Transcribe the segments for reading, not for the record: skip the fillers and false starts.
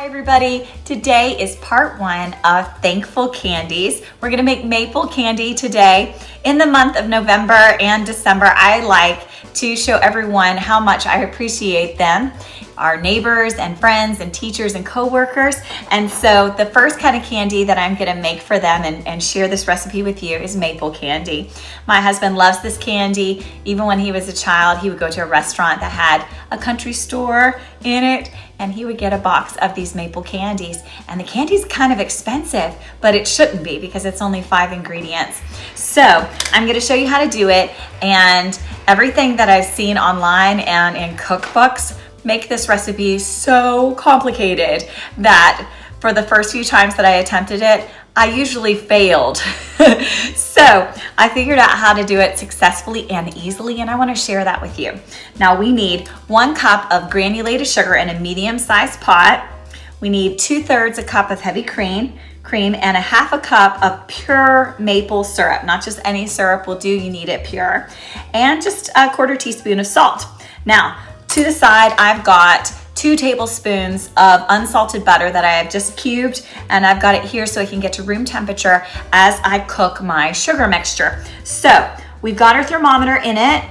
Hi everybody, today is part one of Thankful Candies. We're gonna make maple candy today. In the month of November and December, I like to show everyone how much I appreciate them, our neighbors and friends and teachers and coworkers. And so the first kind of candy that I'm gonna make for them and share this recipe with you is maple candy. My husband loves this candy. Even when he was a child, he would go to a restaurant that had a country store in it, and he would get a box of these maple candies. And the candy's kind of expensive, but it shouldn't be because it's only 5 ingredients. So I'm gonna show you how to do it, and everything that I've seen online and in cookbooks make this recipe so complicated that for the first few times that I attempted it, I usually failed. So I figured out how to do it successfully and easily, and I want to share that with you. Now we need 1 cup of granulated sugar in a medium-sized pot. We need 2/3 a cup of heavy cream, and a 1/2 cup of pure maple syrup. Not just any syrup will do, you need it pure. And just a 1/4 teaspoon of salt. Now, to the side, I've got 2 tablespoons of unsalted butter that I have just cubed, and I've got it here so I can get to room temperature as I cook my sugar mixture. So we've got our thermometer in it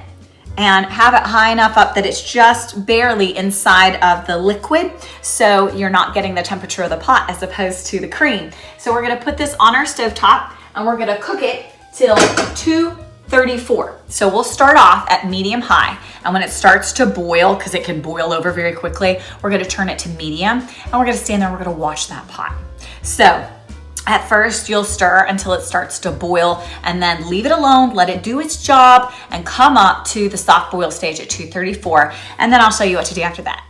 and have it high enough up that it's just barely inside of the liquid, so you're not getting the temperature of the pot as opposed to the cream. So we're gonna put this on our stovetop and we're gonna cook it till 234. So we'll start off at medium high, and when it starts to boil, because it can boil over very quickly, we're gonna turn it to medium, and we're gonna stand there and we're gonna watch that pot. So at first you'll stir until it starts to boil, and then leave it alone, let it do its job, and come up to the soft boil stage at 234, and then I'll show you what to do after that.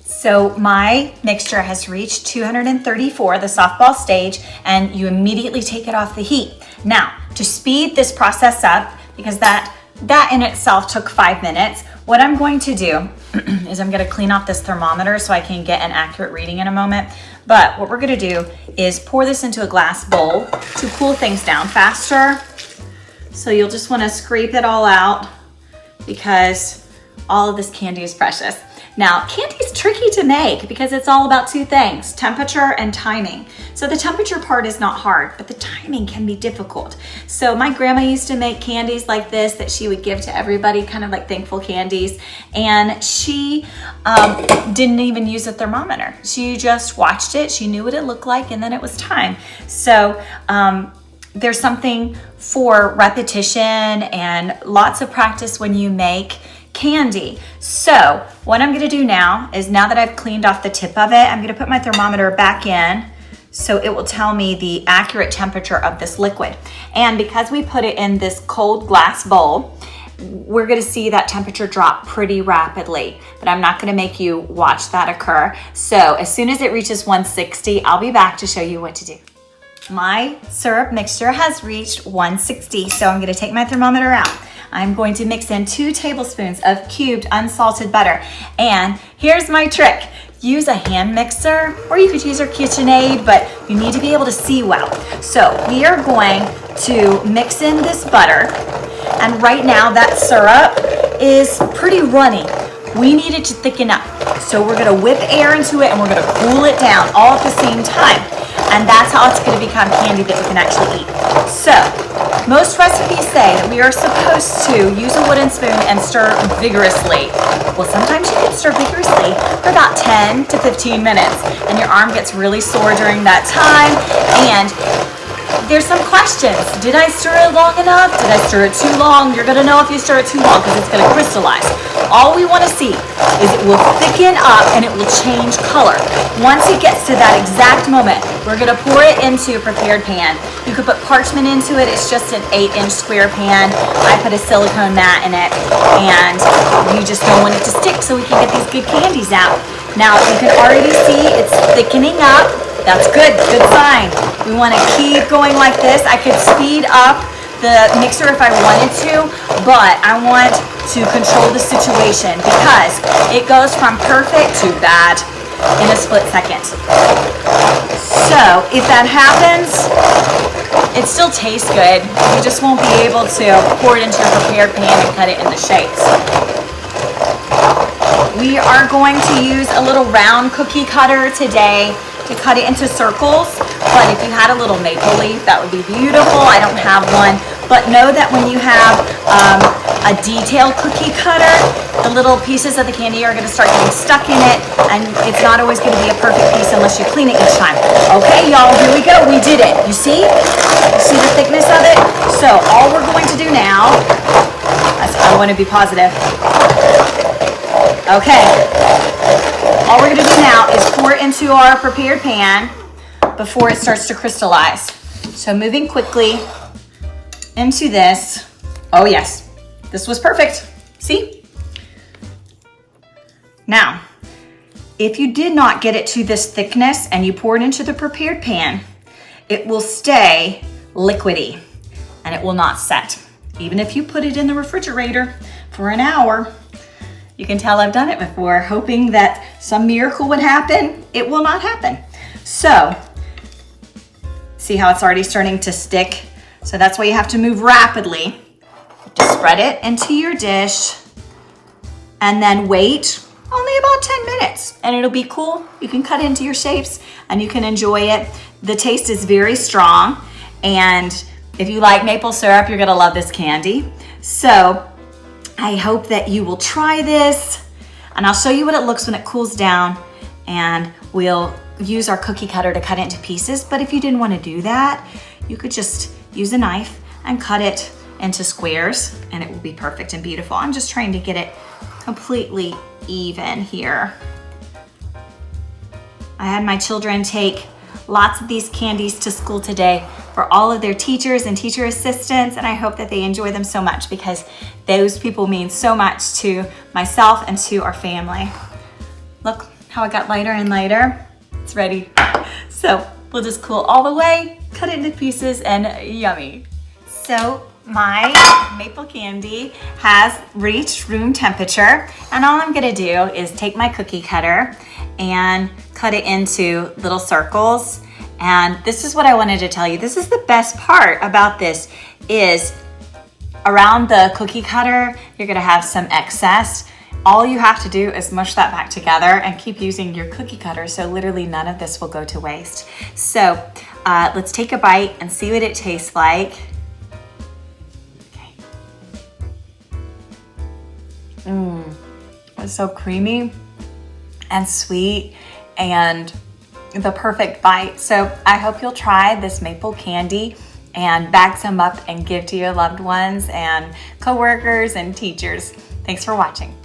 So my mixture has reached 234, the softball stage, and you immediately take it off the heat. Now, to speed this process up, because that in itself took 5 minutes, what I'm going to do is I'm gonna clean off this thermometer so I can get an accurate reading in a moment. But what we're gonna do is pour this into a glass bowl to cool things down faster. So you'll just wanna scrape it all out because all of this candy is precious. Now, candy is tricky to make because it's all about 2 things, temperature and timing. So the temperature part is not hard, but the timing can be difficult. So my grandma used to make candies like this that she would give to everybody, kind of like thankful candies. And she didn't even use a thermometer. She just watched it, she knew what it looked like, and then it was time. So there's something for repetition and lots of practice when you make candy. So what I'm gonna do now is, now that I've cleaned off the tip of it, I'm gonna put my thermometer back in so it will tell me the accurate temperature of this liquid. And because we put it in this cold glass bowl, we're gonna see that temperature drop pretty rapidly, but I'm not gonna make you watch that occur. So as soon as it reaches 160, I'll be back to show you what to do. My syrup mixture has reached 160, so I'm gonna take my thermometer out. I'm going to mix in 2 tablespoons of cubed unsalted butter. And here's my trick. Use a hand mixer, or you could use your KitchenAid, but you need to be able to see well. So we are going to mix in this butter, and right now that syrup is pretty runny. We need it to thicken up. So we're gonna whip air into it and we're gonna cool it down all at the same time. And that's how it's gonna become candy that we can actually eat. So, most recipes say that we are supposed to use a wooden spoon and stir vigorously. Well, sometimes you can stir vigorously for about 10 to 15 minutes, and your arm gets really sore during that time, and there's some questions. Did I stir it long enough? Did I stir it too long? You're gonna know if you stir it too long because it's gonna crystallize. All we wanna see is it will thicken up and it will change color. Once it gets to that exact moment, we're gonna pour it into a prepared pan. You could put parchment into it. It's just an 8-inch square pan. I put a silicone mat in it, and you just don't want it to stick so we can get these good candies out. Now, you can already see it's thickening up. That's good, good sign. We wanna keep going like this. I could speed up the mixer if I wanted to, but I want to control the situation because it goes from perfect to bad in a split second. So if that happens, it still tastes good. You just won't be able to pour it into your prepared pan and cut it into shapes. We are going to use a little round cookie cutter today to cut it into circles, but if you had a little maple leaf, that would be beautiful. I don't have one, but know that when you have a detailed cookie cutter, the little pieces of the candy are gonna start getting stuck in it, and it's not always gonna be a perfect piece unless you clean it each time. Okay, y'all, here we go. We did it. You see? You see the thickness of it? So all we're going to do now, I want to be positive. Okay. All we're going to do now is pour it into our prepared pan before it starts to crystallize. So moving quickly into this. Oh yes, this was perfect. See? Now, if you did not get it to this thickness and you pour it into the prepared pan, it will stay liquidy and it will not set. Even if you put it in the refrigerator for an hour, you can tell I've done it before, hoping that some miracle would happen. It will not happen. So, see how it's already starting to stick? So that's why you have to move rapidly. Just spread it into your dish and then wait only about 10 minutes and it'll be cool. You can cut it into your shapes and you can enjoy it. The taste is very strong, and if you like maple syrup, you're gonna love this candy. So I hope that you will try this, and I'll show you what it looks when it cools down, and we'll use our cookie cutter to cut it into pieces. But if you didn't want to do that, you could just use a knife and cut it into squares and it will be perfect and beautiful. I'm just trying to get it completely even here. I had my children take lots of these candies to school today for all of their teachers and teacher assistants, and I hope that they enjoy them so much because those people mean so much to myself and to our family. Look how it got lighter and lighter. It's ready. So we'll just cool all the way, cut it into pieces, and yummy. So my maple candy has reached room temperature, and all I'm gonna do is take my cookie cutter and cut it into little circles. And this is what I wanted to tell you. This is the best part about this, is around the cookie cutter, you're gonna have some excess. All you have to do is mush that back together and keep using your cookie cutter, so literally none of this will go to waste. So let's take a bite and see what it tastes like. It's so creamy and sweet and the perfect bite. So I hope you'll try this maple candy and bag some up and give to your loved ones and coworkers and teachers. Thanks for watching.